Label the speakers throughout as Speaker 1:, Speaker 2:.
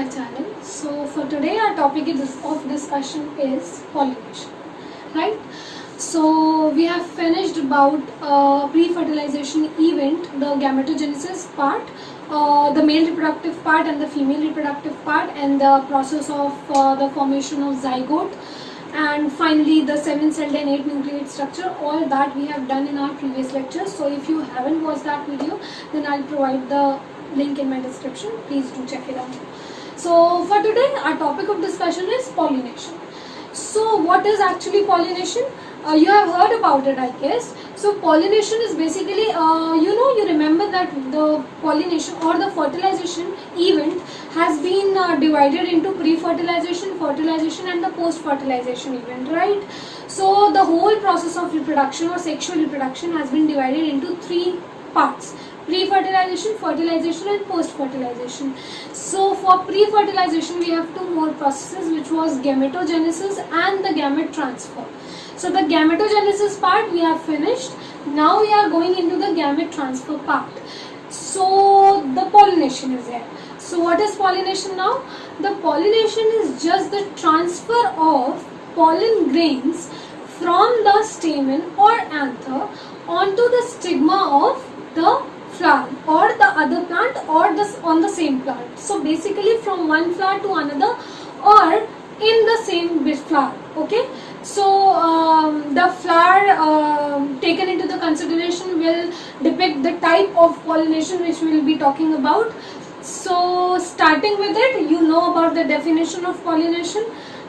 Speaker 1: our channel. So for today our topic of discussion is pollination, right? So we have finished about pre-fertilization event, the gametogenesis part, the male reproductive part and the female reproductive part, and the process of the formation of zygote, and finally the 7-celled and 8-nucleate structure. All that we have done in our previous lectures. So if you haven't watched that video, then I'll provide the link in my description. Please do check it out. So for today our topic of discussion is pollination. So what is actually pollination? You have heard about it, I guess. So pollination is basically, you remember that the pollination or the fertilization event has been divided into pre-fertilization, fertilization and the post-fertilization event, right? So the whole process of reproduction or sexual reproduction has been divided into 3 parts: pre-fertilization, fertilization and post-fertilization. So for pre-fertilization we have 2 more processes, which was gametogenesis and the gamete transfer. So the gametogenesis part we have finished. Now we are going into the gamete transfer part. So the pollination is there. So what is pollination now? The pollination is just the transfer of pollen grains from the stamen or anther onto the stigma of the flower or the other plant or on the same plant. So basically from one flower to another or in the same flower. Okay. So the flower taken into the consideration will depict the type of pollination which we will be talking about. So starting with it, you know about the definition of pollination.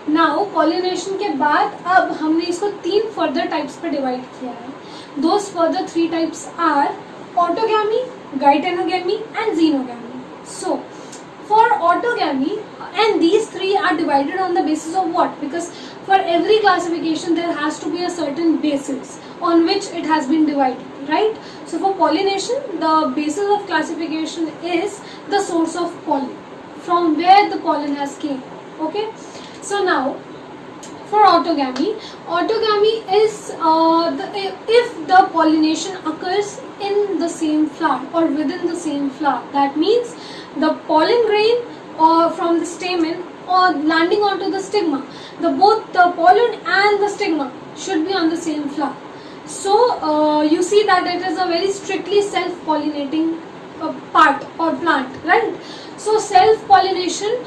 Speaker 1: Now pollination के बाद अब हमने इसको 3 further types पे divide किया है. Those further 3 types are autogamy, geitonogamy and xenogamy. So for autogamy, and these 3 are divided on the basis of what? Because for every classification there has to be a certain basis on which it has been divided, right? So for pollination, the basis of classification is the source of pollen, from where the pollen has came. Okay. So now for autogamy is if the pollination occurs in the same flower or within the same flower. That means the pollen grain from the stamen or landing onto the stigma, both the pollen and the stigma should be on the same flower. So you see that it is a very strictly self-pollinating part or plant, right? So self-pollination,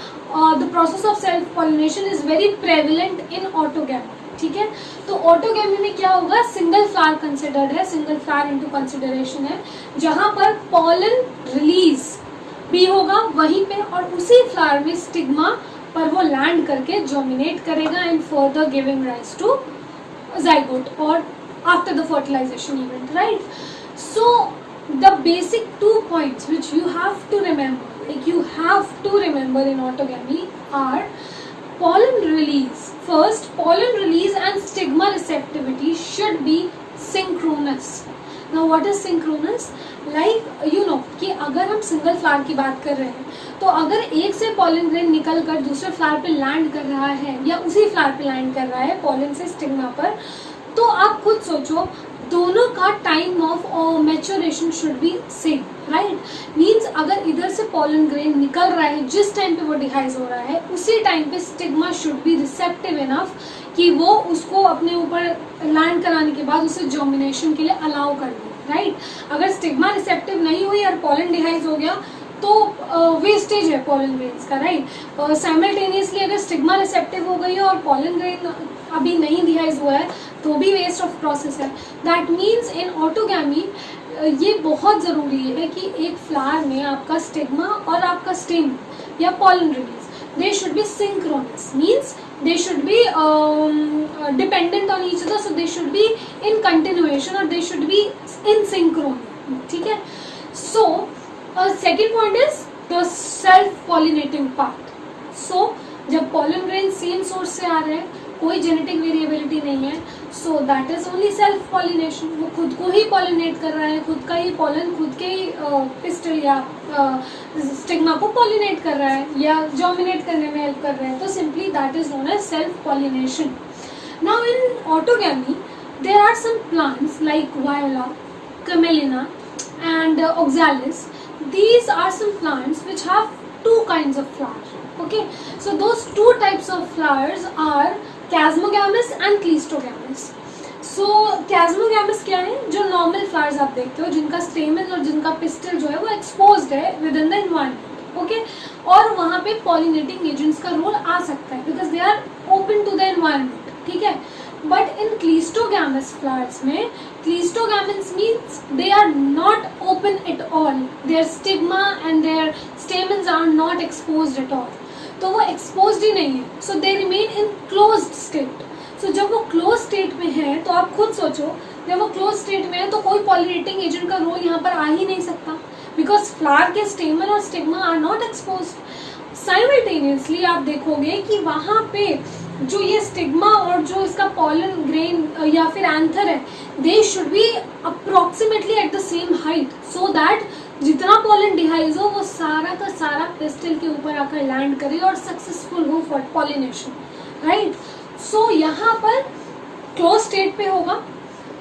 Speaker 1: the process of self-pollination is very prevalent in autogamy. ठीक है, तो autogamy में क्या होगा? Single flower considered है, single flower into consideration है, जहां पर पॉलन रिलीज भी होगा वहीं पे और उसी फ्लावर में स्टिग्मा पर वो लैंड करके जर्मिनेट करेगा and further giving rise to zygote or after the fertilization event, right? So the basic 2 points which you have to remember, in autogamy are pollen release. First, pollen release and stigma receptivity should be synchronous. Now what is synchronous? Like कि अगर हम single flower की बात कर रहे हैं तो अगर एक से पॉलन ग्रेन निकल कर दूसरे फ्लावर पे लैंड कर रहा है या उसी फ्लावर पे लैंड कर रहा है पॉलन से स्टिग्मा पर, तो आप खुद सोचो दोनों का time of maturation should be same, right? Means अगर इधर से पॉलन ग्रेन निकल रहा है, जिस टाइम पे वो डिहाइज हो रहा है उसी टाइम पे stigma should be receptive enough कि वो उसको अपने ऊपर लैंड कराने के बाद उसे जर्मिनेशन के लिए अलाउ कर दे, राइट? अगर स्टिग्मा रिसेप्टिव नहीं हुई और पॉलन डिहाइज हो गया तो वेस्टेज है पॉलन ग्रेन्स का, राइट? साइमल्टेनियसली अगर स्टिग्मा रिसेप्टिव हो गई है और पॉलन ग्रेन अभी नहीं डिहाइज हुआ है तो भी वेस्ट ऑफ प्रोसेस है. दैट मीन्स इन ऑटोगैमी ये बहुत ज़रूरी है कि एक फ्लावर में आपका स्टिग्मा और आपका स्टेम या pollen release they should be synchronous, means they should be dependent on each other, so they should be in continuation or they should be in synchrony. ठीक है. So second point is the self pollinating part. So जब pollen grain same source से आ रहे हैं, कोई genetic variability नहीं है, so that is only self pollination. वो खुद को ही पॉलिनेट कर रहा है, खुद का ही पॉलन खुद के ही पिस्टल या स्टिग्मा को पॉलिनेट कर रहा है या जर्मिनेट करने में हेल्प कर रहा है. तो simply that is known as self pollination. Now in autogamy there are some plants like viola, camelina and oxalis. These are some plants which have two kinds of flowers. Okay, so those two types of flowers are chasmogamous and cleistogamous. सो कैस्मोगैमस क्या है, जो normal flowers आप देखते हो जिनका स्टेमन और जिनका pistol जो है वो एक्सपोज्ड है within the environment. Okay, और वहाँ पे पॉलिनेटिंग एजेंट्स का रोल आ सकता है because they are open to the environment. ठीक है, बट इन क्लीस्टोगैमस फ्लावर्स में cleistogamous means they are not open at all, their stigma and their stamens are not exposed at all. तो वो exposed ही नहीं है, so they remain in closed state. So जब वो क्लोज स्टेट में है तो आप खुद सोचो, जब वो क्लोज स्टेट में है तो कोई पॉलिनेटिंग एजेंट का रोल यहाँ पर आ ही नहीं सकता बिकॉज फ्लावर के स्टेमन और stigma are not exposed. Simultaneously आप देखोगे कि वहाँ पे जो ये स्टिग्मा और जो इसका पॉलन ग्रेन या फिर एंथर है, they should be approximately at the same height so that जितना पॉलन डिहाइज हो वो सारा का सारा पेस्टल के ऊपर आकर लैंड करे और सक्सेसफुल हो फॉर पॉलिनेशन. राइट, सो यहाँ पर क्लोज स्टेट पे होगा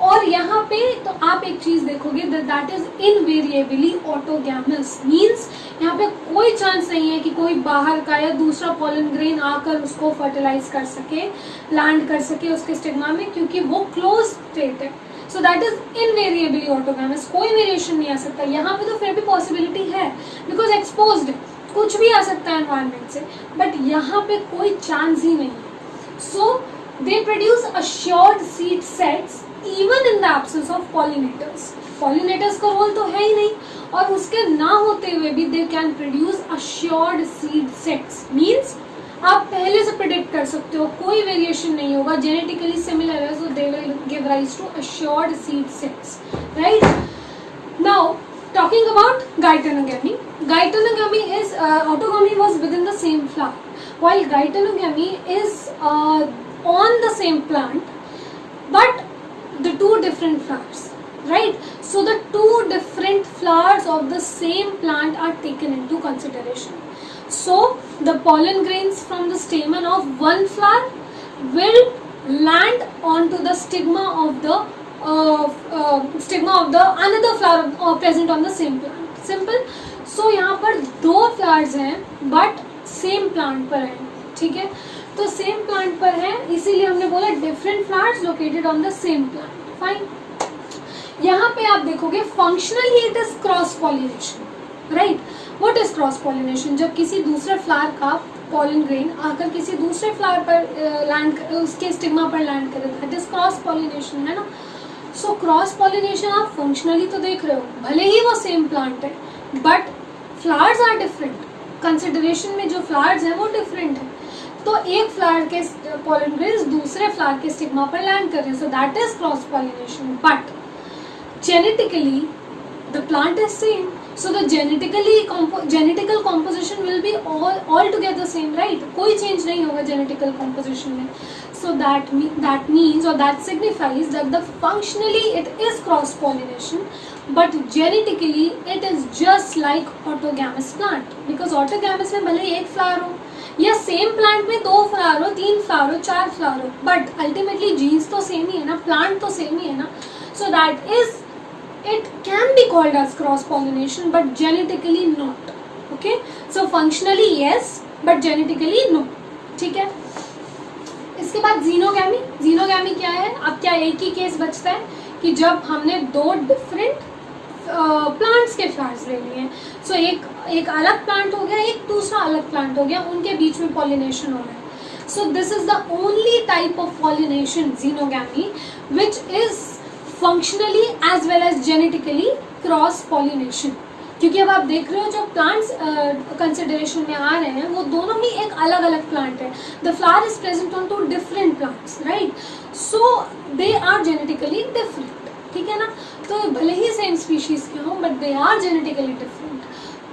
Speaker 1: और यहाँ पे तो आप एक चीज देखोगे दैट इज इनवेरिएबली ऑटोगैमस. मीन्स यहाँ पे कोई चांस नहीं है कि कोई बाहर का या दूसरा पॉलन ग्रेन आकर उसको फर्टिलाइज कर सके, लैंड कर सके उसके स्टिग्मा में, क्योंकि वो क्लोज स्टेट है. So that is invariably autogamous. कोई वेरिएशन नहीं आ सकता. यहाँ पे तो फिर भी पॉसिबिलिटी है बिकॉज एक्सपोज्ड है, कुछ भी आ सकता है एनवायरमेंट से, बट यहाँ पे कोई चांस ही नहीं है. So they produce assured seed sets even in the absence of pollinators. Pollinators का रोल तो है ही नहीं और उसके ना होते हुए भी they can produce assured seed sets. Means आप पहले से प्रिडिक्ट कर सकते हो, कोई वेरिएशन नहीं होगा, जेनेटिकली सिमिलर है, so they will give rise to assured seed sets. Right? Now talking about geitonogamy. Geitonogamy is autogamy was within the same flower. While geitonogamy is on the same plant, but the two different flowers, right? So the two different flowers of the same plant are taken into consideration. So the pollen grains from the stamen of one flower will land onto the stigma of the another flower present on the same plant. Simple. So यहाँ पर दो flowers हैं but same plant पर है. ठीक है, तो same plant पर है इसीलिए हमने बोला different flowers located on the same plant. Fine. यहाँ पे आप देखोगे functionally it is cross pollination. Right, what is cross pollination? जब किसी दूसरे फ्लावर का पॉलन ग्रेन आकर किसी दूसरे फ्लावर पर लैंड, उसके स्टिग्मा पर लैंड करे, दैट इज क्रॉस पॉलिनेशन, है ना. सो क्रॉस पॉलिनेशन आप फंक्शनली तो देख रहे हो, भले ही वो सेम प्लांट है but flowers are different. Consideration में जो फ्लावर्स हैं वो डिफरेंट है. तो एक फ्लावर के पॉलन ग्रेन्स दूसरे फ्लावर के स्टिग्मा पर लैंड कर रहे हैं, सो that is cross pollination. But genetically the plant is same, so the genetical composition will be all together same. Right, कोई चेंज नहीं होगा जेनेटिकल कॉम्पोजिशन में. So that means or that signifies that the functionally it is cross pollination, but genetically it is just like autogamous plant. Because autogamous में भले एक flower हो या same plant में दो फ्लावर हो, तीन फ्लावर हो, चार फ्लावर हो, बट अल्टीमेटली जीन्स तो सेम ही है ना, प्लांट तो सेम ही है ना. So that is, it can be called as cross pollination, but genetically not. Okay, so functionally yes, but genetically no. ठीक है. इसके बाद जीनोगैमी. जीनोगैमी क्या है? अब क्या एक ही केस बचता है कि जब हमने दो डिफरेंट प्लांट्स के फ्लावर्स ले लिए हैं, सो एक अलग प्लांट हो गया, एक दूसरा अलग प्लांट हो गया, उनके बीच में पॉलिनेशन हो रहा है. So this is the only type of pollination, xenogamy, which is functionally as well as genetically cross pollination. क्योंकि अब आप देख रहे हो जो प्लांट्स कंसिडरेशन में आ रहे हैं वो दोनों ही एक अलग अलग प्लांट है. The flower is present on two different plants, right, so they are genetically different. ठीक है ना, तो भले ही सेम स्पीशीज के हों but they are genetically different.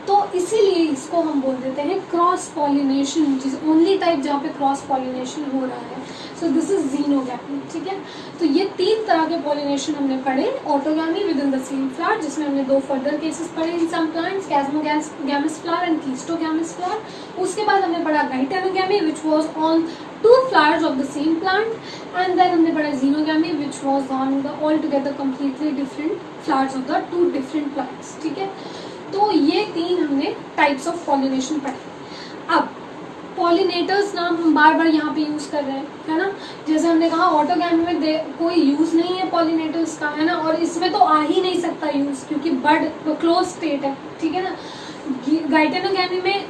Speaker 1: तो इसीलिए इसको हम बोल देते हैं क्रॉस पॉलिनेशन, जिस ओनली टाइप जहाँ पे क्रॉस पॉलिनेशन हो रहा है. So this is xenogamy. ठीक है, तो ये तीन तरह के पॉलिनेशन हमने पढ़े. Autogamy within the same flower, जिसमें हमने दो फर्दर केसेस पढ़े in some plants, chasmogamous flower and cleistogamous flower. उसके बाद हमने पढ़ा geitonogamy which was on two flowers of the same plant, and then हमने पढ़ा xenogamy which was on the altogether completely different flowers of the two different plants. ठीक है, तो ये 3 हमने टाइप्स ऑफ पॉलिनेशन पढ़े। अब पॉलिनेटर्स नाम हम बार बार यहाँ पे यूज़ कर रहे हैं, है ना। जैसे हमने कहा ऑटोगैमी में कोई यूज़ नहीं है पॉलिनेटर्स का, है ना, और इसमें तो आ ही नहीं सकता यूज़ क्योंकि बर्ड क्लोज स्टेट है, ठीक है ना। गाइटेनोगैमी में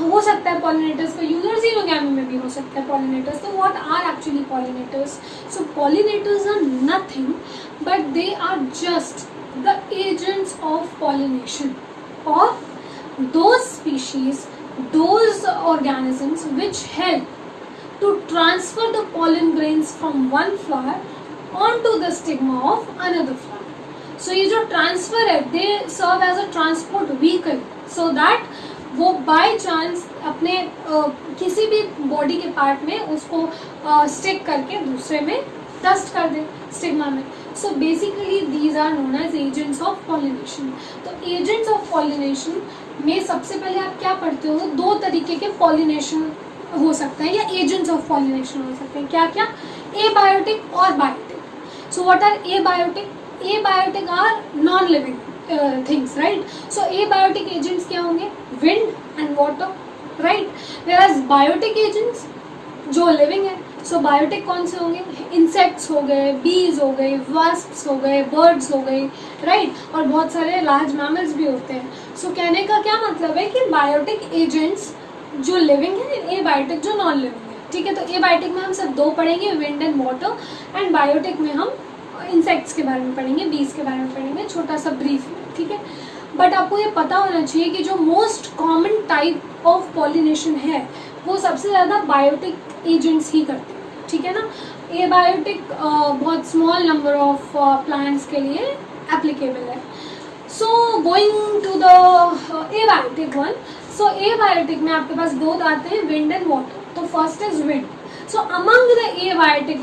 Speaker 1: हो सकता है पॉलिनेटर्स का यूज, और जीनोगैमी में भी हो सकता है पॉलिनेटर्स। तो what are actually pollinators? So pollinators are nothing but they are just the agents of pollination of those species, those organisms which help to transfer the pollen grains from one flower onto the stigma of another flower. So ये जो transfer है, they serve as a transport vehicle so that वो by chance अपने किसी भी body के part में उसको stick करके दूसरे में dust कर दे stigma में. So basically these are known as agents of pollination. तो agents of pollination में सबसे पहले आप क्या पढ़ते हो? 2 तरीके के pollination हो सकते हैं या agents of pollination हो सकते हैं. क्या क्या? Abiotic और biotic. So what are abiotic? Abiotic are non-living things, right? So abiotic agents क्या होंगे? Wind and water, right? Whereas biotic agents जो living है, सो बायोटिक कौन से होंगे? इंसेक्ट्स हो गए, बीज हो गए, वास्प्स हो गए, बर्ड्स हो गए, राइट, और बहुत सारे लार्ज मैमल्स भी होते हैं. सो कहने का क्या मतलब है कि बायोटिक एजेंट्स जो लिविंग है, ए बायोटिक जो नॉन लिविंग है, ठीक है. तो ए बायोटिक में हम सब 2 पढ़ेंगे, wind and water, and biotic में हम इंसेक्ट्स के बारे में पढ़ेंगे, बीज के बारे में पढ़ेंगे, छोटा सा ब्रीफ में, ठीक है. बट आपको ये पता होना चाहिए कि जो most common type of pollination है वो सबसे ज़्यादा बायोटिक एजेंट्स ही करते हैं, ठीक है ना. एबायोटिक बहुत स्मॉल नंबर ऑफ प्लांट्स के लिए एप्लीकेबल है. So going to the abiotic one. So abiotic में आपके पास 2 आते हैं, विंड एंड वाटर. तो first is wind. So among the abiotic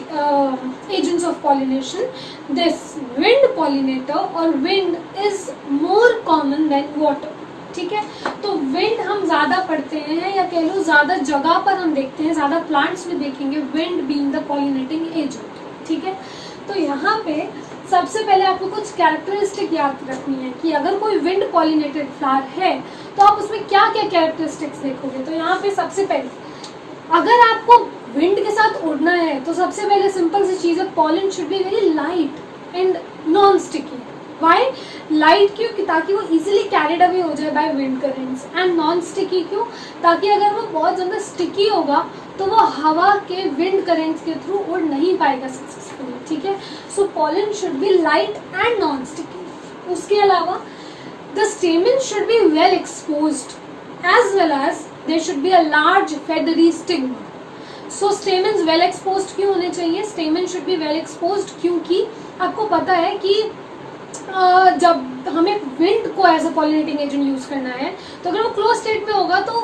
Speaker 1: agents of pollination, this wind pollinator or wind is more common than water. ठीक है. तो wind हम ज़्यादा पढ़ते हैं या कह लो ज़्यादा जगह पर हम देखते हैं, ज़्यादा प्लांट्स में देखेंगे wind being the pollinating agent, ठीक है. तो यहाँ पे सबसे पहले आपको कुछ कैरेक्टरिस्टिक याद रखनी है कि अगर कोई विंड पॉलिनेटेड फ्लावर है तो आप उसमें क्या क्या कैरेक्टरिस्टिक्स देखोगे. तो यहाँ पे सबसे पहले अगर आपको विंड के साथ उड़ना है तो सबसे पहले सिंपल सी चीज़ है, pollen should be very light and non sticky. Why light? क्यों? ताकि वो इजीली कैरिड अवे हो जाए by wind currents. And non sticky क्यों? ताकि अगर वो बहुत ज़्यादा स्टिकी होगा तो वो हवा के विंड करेंट्स के थ्रू उड़ नहीं पाएगा सक्सेसफुली, ठीक है. So pollen should be light and non sticky. उसके अलावा the stamen should be well exposed as well as there should be a large feathery stigma. So stamens well exposed क्यों होने चाहिए? Stamen should be well exposed क्योंकि आपको पता है कि जब हमें विंड को as a pollinating agent use करना है तो अगर वो क्लोज स्टेट में होगा तो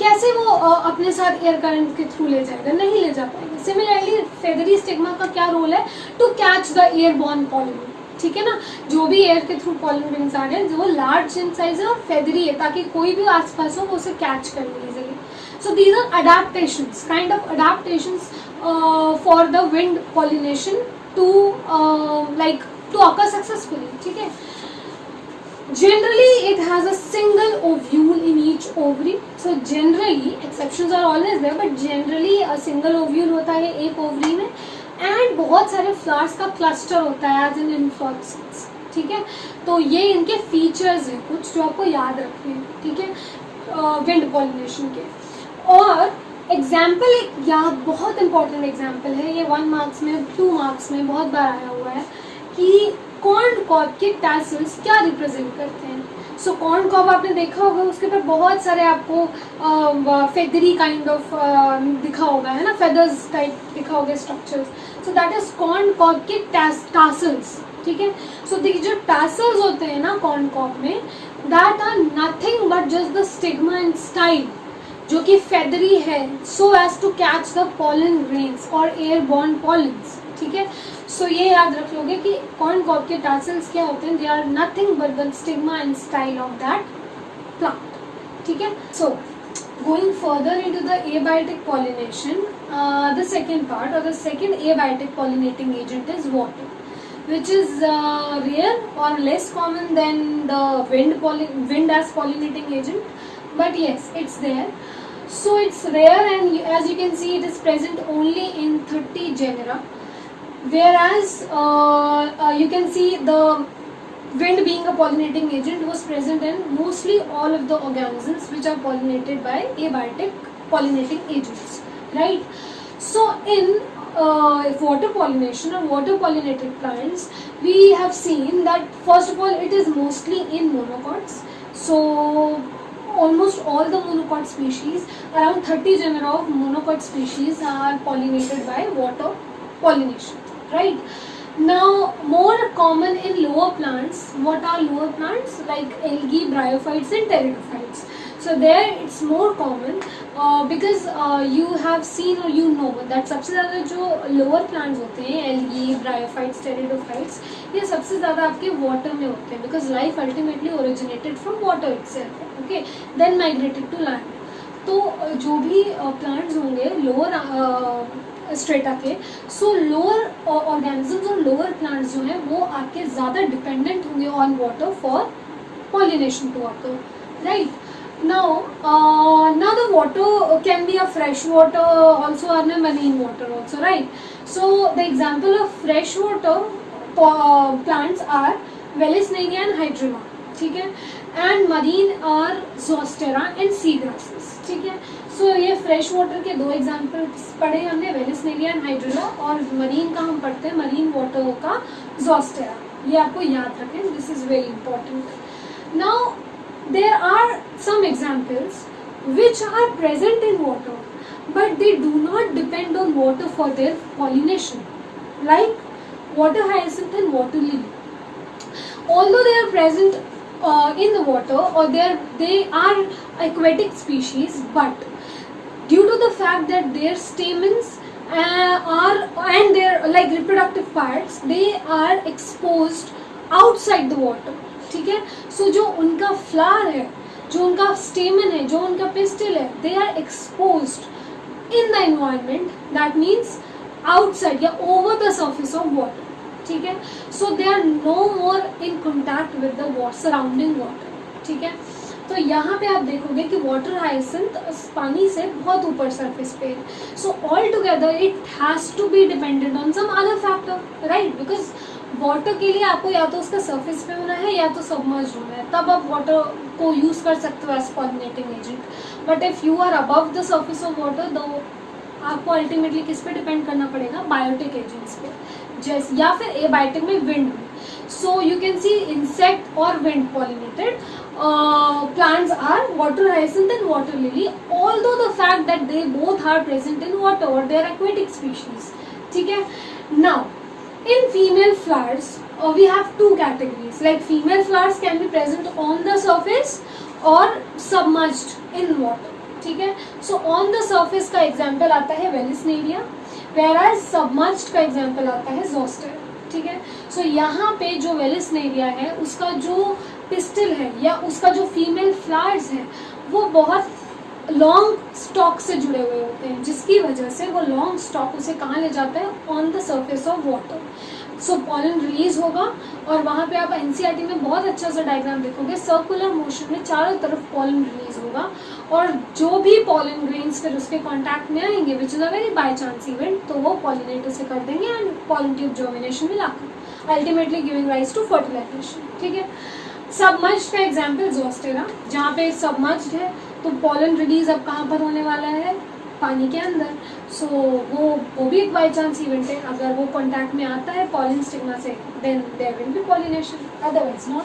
Speaker 1: कैसे वो अपने साथ एयर करंट के थ्रू ले जाएगा? नहीं ले जा पाएगा. सिमिलरली फेदरी स्टिग्मा का क्या रोल है? To catch the airborne pollen, ठीक है ना. जो भी एयर के थ्रू पॉलन ग्रेन्स आ रहे हैं वो लार्ज इन साइज है और फेदरी है ताकि कोई भी आसपास हो वो उसे कैच कर ले easily. So these are adaptations, kind of adaptations for the wind pollination to like to occur successfully, ठीक है. Generally it has a single ovule in each ovary. So generally exceptions are always there but generally a single ovule होता है एक ovary में and बहुत सारे flowers का cluster होता है एज इन इन्फ्लोरेसेंस, ठीक है. तो ये इनके फीचर्स हैं कुछ जो आपको याद रखने हैं, ठीक है, विंड पॉलिनेशन के. और एग्जाम्पल एक याद बहुत इंपॉर्टेंट एग्जाम्पल है, ये 1 मार्क्स में 2 मार्क्स में बहुत बार आया हुआ है कि कॉर्न कॉब के टैसल्स क्या रिप्रेजेंट करते हैं. सो कॉर्न कॉब आपने देखा होगा, उसके ऊपर बहुत सारे आपको फेदरी काइंड ऑफ दिखा होगा, है ना, फेदर्स टाइप दिखा होगा structures. So that is corn cob के टैसल्स, ठीक है. सो जो टैसल्स होते हैं ना कॉर्न कॉब में, that are nothing but just the stigma and style जो कि फेदरी है so as to catch the pollen grains और एयरबॉर्न पॉलन्स, ठीक है. सो ये याद रख लोगे कि कॉर्न कॉब के टैसल्स क्या होते हैं, they are nothing but the stigma and style of that plant, ठीक है. So going further into the abiotic pollination, the second part और the second abiotic pollinating agent is water. which is rare or less common than the wind as pollinating agent, but yes, it's there. So it's rare, and as you can see, it is present only in 30 genera, whereas you can see the wind being a pollinating agent was present in mostly all of the organisms which are pollinated by abiotic pollinating agents, right? So in water pollination or water pollinated plants, we have seen that first of all it is mostly in monocots. So almost all the monocot species, around 30 genera of monocot species are pollinated by water pollination, right? Now, more common in lower plants. What are lower plants? Like algae, bryophytes and pteridophytes. So there it's more common because you have seen or you know that सबसे ज़्यादा जो lower plants होते हैं, algae, bryophytes, pteridophytes, ये सबसे ज़्यादा आपके water में होते हैं, because life ultimately originated from water itself, okay, then migrated to land. तो जो भी plants होंगे lower स्ट्रेटा के, सो लोअर ऑर्गेनिजम्स और लोअर प्लांट्स जो हैं वो आपके ज़्यादा डिपेंडेंट होंगे on water for pollination to occur, right? Now the water can be a fresh water also and a marine water also, right? So the example of fresh water plants are Vallisneria and Hydrilla, ठीक है, and marine are Zostera and seagrasses, ठीक है. सो ये fresh water के दो examples पढ़े हमने, Vallisneria and hydrilla, और मरीन का हम पढ़ते हैं मरीन वाटर का जोस्टेरा. ये आपको याद रखें, this is very important. Now there are some examples which are present in water but they do not depend on water for their pollination, like water hyacinth and water lily. Although they are present in the water, or they are aquatic species, but due to the fact that their stamens are and their like reproductive parts, they are exposed outside the water, ठीक है. So जो उनका flower है, जो उनका stamen है, जो उनका pistil है, they are exposed in the environment, that means outside या over the surface of water, ठीक है. So they are no more in contact with the surrounding water, ठीक है. तो यहाँ पे आप देखोगे कि वाटर हाइसिंथ पानी से बहुत ऊपर सरफेस पे है. So all together it has to be dependent on some other factor, right? Because water के लिए आपको या तो उसका सरफेस पे होना है या तो सबमर्ज होना है, तब आप वाटर को यूज़ कर सकते हो as pollinating agent. But if you are above the surface of water, तो आपको अल्टीमेटली किस पे डिपेंड करना पड़ेगा? बायोटिक एजेंट्स पे, जैसे या फिर एबायोटिक में विंड में. So you can see insect और wind pollinated plants are water hyacinth and water lily, although the fact that they both are present in water or they are aquatic species, ठीक है. Now in female flowers we have two categories, like female flowers can be present on the surface or submerged in water, ठीक है. So on the surface का example आता है Vallisneria, whereas submerged का example आता है Zostera, ठीक है. सो यहाँ पे जो वेलिस्नेरिया है उसका जो पिस्टल है या उसका जो फीमेल फ्लावर्स है वो बहुत लॉन्ग स्टॉक से जुड़े हुए होते हैं, जिसकी वजह से वो लॉन्ग स्टॉक उसे कहाँ ले जाता है? On the surface of water. So pollen release होगा और वहाँ पे आप एनसीईआरटी में बहुत अच्छा सा डायग्राम देखोगे, सर्कुलर मोशन में चारों तरफ पॉलन रिलीज होगा और जो भी पॉलन ग्रेन्स फिर उसके कांटेक्ट में आएंगे, which is a very by chance event, तो वो पॉलिनेट उसे कर देंगे एंड पॉलन ट्यूब जर्मिनेशन में लाकर ultimately giving rise to fertilization, ठीक है. सबमर्ज्ड का एग्जाम्पल जोस्टेरा, जहाँ पे सबमर्ज्ड है तो पॉलन रिलीज अब कहाँ पर होने वाला है? पानी के अंदर. सो वो भी एक बाई चांस इवेंट है. अगर वो कॉन्टैक्ट में आता है पॉलन स्टिग्मा से, then there will be pollination, otherwise not.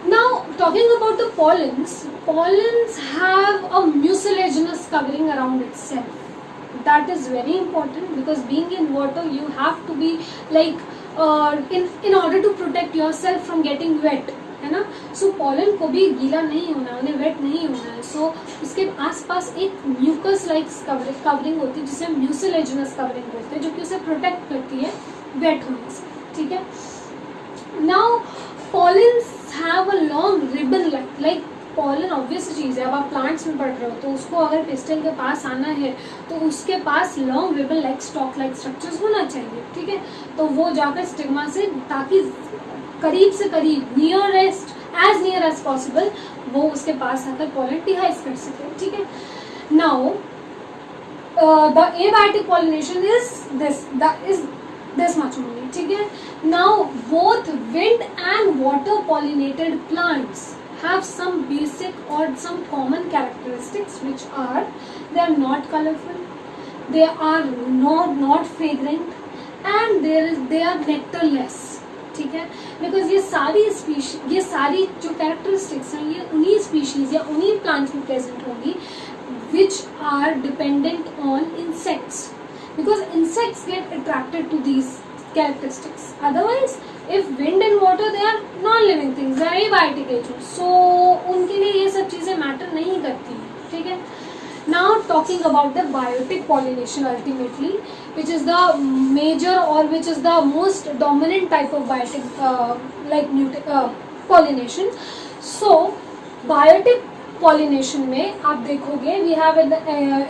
Speaker 1: Now talking about the pollens have a mucilaginous covering around itself. That is very important because being in water you have to be like in order to protect yourself from getting wet, है ना. सो pollen को भी गीला नहीं होना है, उन्हें wait नहीं होना है. सो उसके आसपास एक म्यूकस लाइक कवरिंग होती है जिसे म्यूसिलेजिनस कवरिंग बोलते हैं, जो कि उसे प्रोटेक्ट करती है वेट होने से, ठीक है. Now pollens have a long ribbon like pollen obvious चीज़ है, अब आप प्लांट्स में पढ़ रहे हो तो उसको अगर पिस्टल के पास आना है तो उसके पास long ribbon like stalk like structures होना चाहिए, ठीक है। तो वो जाकर स्टिग्मा से, ताकि करीब से करीब nearest as near as possible वो उसके पास आकर पॉलन डिहाइज कर सके, ठीक है। Now the abiotic pollination is this much only, ठीक है। Now both wind and water pollinated plants have some basic or some common characteristics, which are they are not colorful, they are not fragrant, and they are nectarless, ठीक है। Because ये सारी species, ये सारी जो characteristics हैं ये उन्हीं species या उन्हीं plants में present होंगी which are dependent on insects, because insects get attracted to these characteristics. Otherwise, if wind and water, they are non-living things, they are abiotic agents, so उनके लिए ये सब चीज़ें matter नहीं करती, ठीक है। Now talking about the biotic pollination ultimately, which is the major or which is the most dominant type of biotic pollination. So biotic pollination में आप देखोगे we have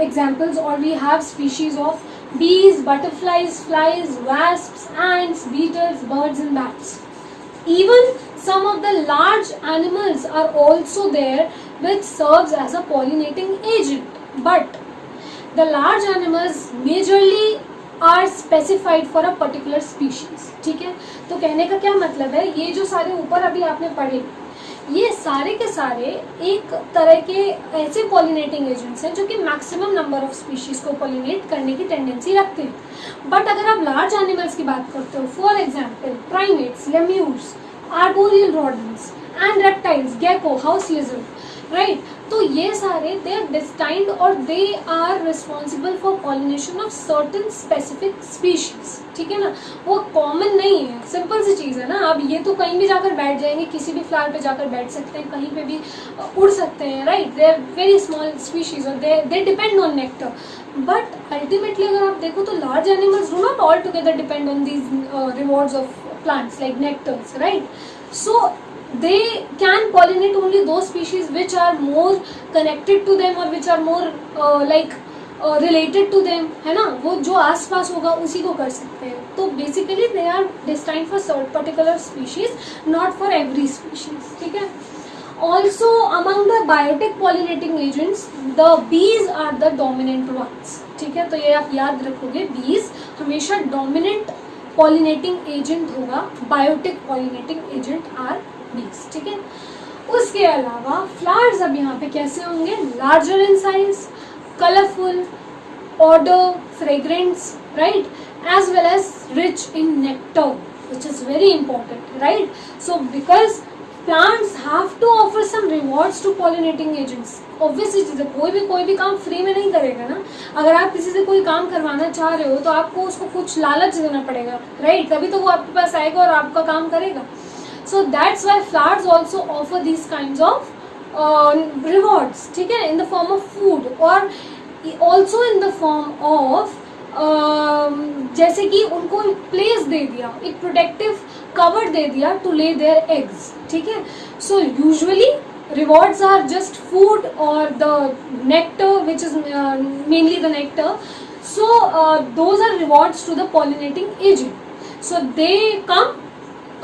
Speaker 1: examples or we have species of bees, butterflies, flies, wasps, ants, beetles, birds and bats. Even some of the large animals are also there which serves as a pollinating agent, but the large animals majorly are specified for a particular species, ठीक है। तो कहने का क्या मतलब है, ये जो सारे ऊपर अभी आपने पढ़े ये सारे के सारे एक तरह के ऐसे पॉलिनेटिंग एजेंट्स हैं जो कि मैक्सिमम नंबर ऑफ स्पीशीज को पॉलिनेट करने की टेंडेंसी रखते हैं। बट अगर आप लार्ज एनिमल्स की बात करते हो, for example primates, lemurs, arboreal rodents and reptiles, gecko, house lizard, right, तो ये सारे दे आर डिस्टाइंड और they are responsible for pollination of certain specific species, ठीक है ना। वो कॉमन नहीं है, सिंपल सी चीज़ है ना। अब ये तो कहीं भी जाकर बैठ जाएंगे, किसी भी फ्लावर पे जाकर बैठ सकते हैं, कहीं पे भी उड़ सकते हैं, right. They are very small species और they depend on nectar, but ultimately अगर आप देखो तो large animals do not altogether depend on these rewards of plants like nectars, right. So they can pollinate only those species which are more connected to them or which are more related to them, है ना। वो जो आस पास होगा उसी को कर सकते हैं। तो basically they are destined for particular species, not for every species, ठीक है। Also among the biotic pollinating agents, the bees are the dominant ones, ठीक है। तो ये आप याद रखोगे, bees हमेशा dominant pollinating agent होगा, biotic pollinating agent are bees, ठीक है। उसके अलावा फ्लावर्स अब यहाँ पे कैसे होंगे, larger in size, colourful, odour, fragrance, right, as well as rich in nectar, which is very important, right. So because plants have to offer some rewards to pollinating agents. Obviously चीज़ है, कोई भी काम फ्री में नहीं करेगा ना। अगर आप किसी से कोई काम करवाना चाह रहे हो तो आपको उसको कुछ लालच देना पड़ेगा, राइट, तभी तो वो आपके पास आएगा और आपका काम करेगा। So that's why flowers also offer these kinds of rewards, ठीक है, in the form of food or also in the form of जैसे कि उनको प्लेस दे दिया, एक प्रोटेक्टिव कवर दे दिया टू ले देयर एग्स, ठीक है। So usually rewards are just food or the nectar, which is mainly the nectar. So those are rewards to the pollinating agent. So they come,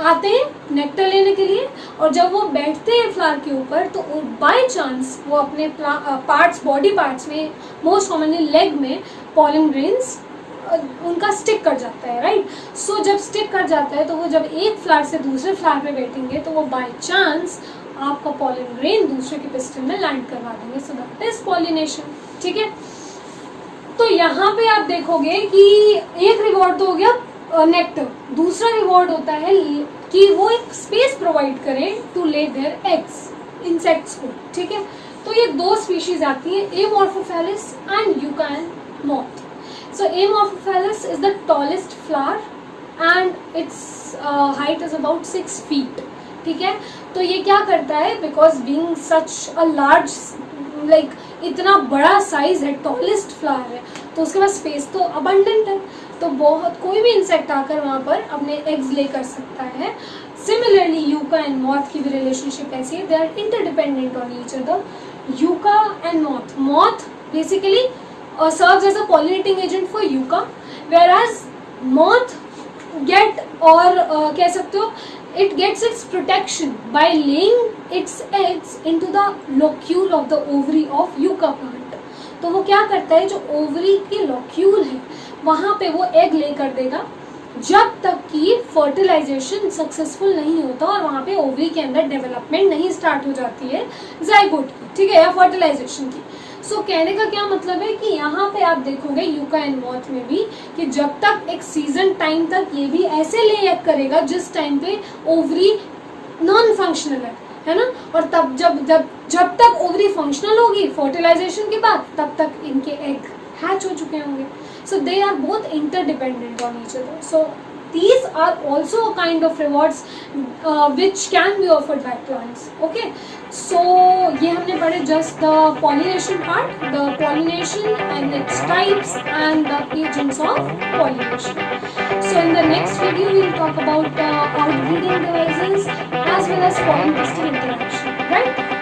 Speaker 1: आते हैं nectar लेने के लिए, और जब वो बैठते हैं फ्लावर के ऊपर तो बाय चांस वो अपने पार्ट्स, बॉडी पार्ट्स में, मोस्ट कॉमनली लेग में पॉलन ग्रेन्स उनका स्टिक कर जाता है, राइट। सो जब स्टिक कर जाता है तो वो जब एक फ्लावर से दूसरे फ्लावर पे बैठेंगे तो वो बाय चांस आपका पॉलन ग्रेन दूसरे के पिस्टल में लैंड करवा देंगे। सो दैट इज पॉलिनेशन, ठीक है। तो यहाँ पे आप देखोगे कि एक रिवॉर्ड तो हो गया नेक्टर, दूसरा रिवॉर्ड होता है कि वो एक स्पेस प्रोवाइड करें to lay their eggs, insects को, ठीक है। तो ये दो स्पीशीज आती है, amorphophallus and yucca moth. So amorphophallus is the tallest flower and its height is about 6 feet, ठीक है। तो ये क्या करता है, because being such a large, like इतना बड़ा साइज है, टॉलेस्ट फ्लावर है, तो उसके पास स्पेस तो अबंडेंट है, तो बहुत कोई भी इंसेक्ट आकर वहाँ पर अपने एग्स ले कर सकता है। Similarly, yucca and moth की भी relationship ऐसी है, they are interdependent on each other. Yucca and moth basically serves as a pollinating agent for yucca, whereas moth get और कह सकते हो it gets its protection by laying its eggs into the locule of the ovary of yucca plant. तो वो क्या करता है, जो ओवरी की लॉक्यूल है वहाँ पे वो एग ले कर देगा जब तक कि फर्टिलाइजेशन सक्सेसफुल नहीं होता और वहाँ पे ओवरी के अंदर डेवलपमेंट नहीं स्टार्ट हो जाती है जाइगोट की, ठीक है, या फर्टिलाइजेशन की. सो कहने का क्या मतलब है कि यहाँ पे आप देखोगे यूका एंड मॉथ में भी कि जब तक एक सीजन टाइम तक ये भी ऐसे ले एग करेगा जिस टाइम पे ओवरी नॉन फंक्शनल है ना, और तब जब तक ओवरी फंक्शनल होगी फर्टिलाइजेशन के बाद तब तक इनके एग हैच हो चुके होंगे. So they are both interdependent on each other. So these are also a kind of rewards which can be offered by plants. Okay. So ये हमने पढ़े just the pollination part, the pollination and its types and the agents of pollination. So in the next video we will talk about outbreeding devices as well as pollen testing interaction. Right?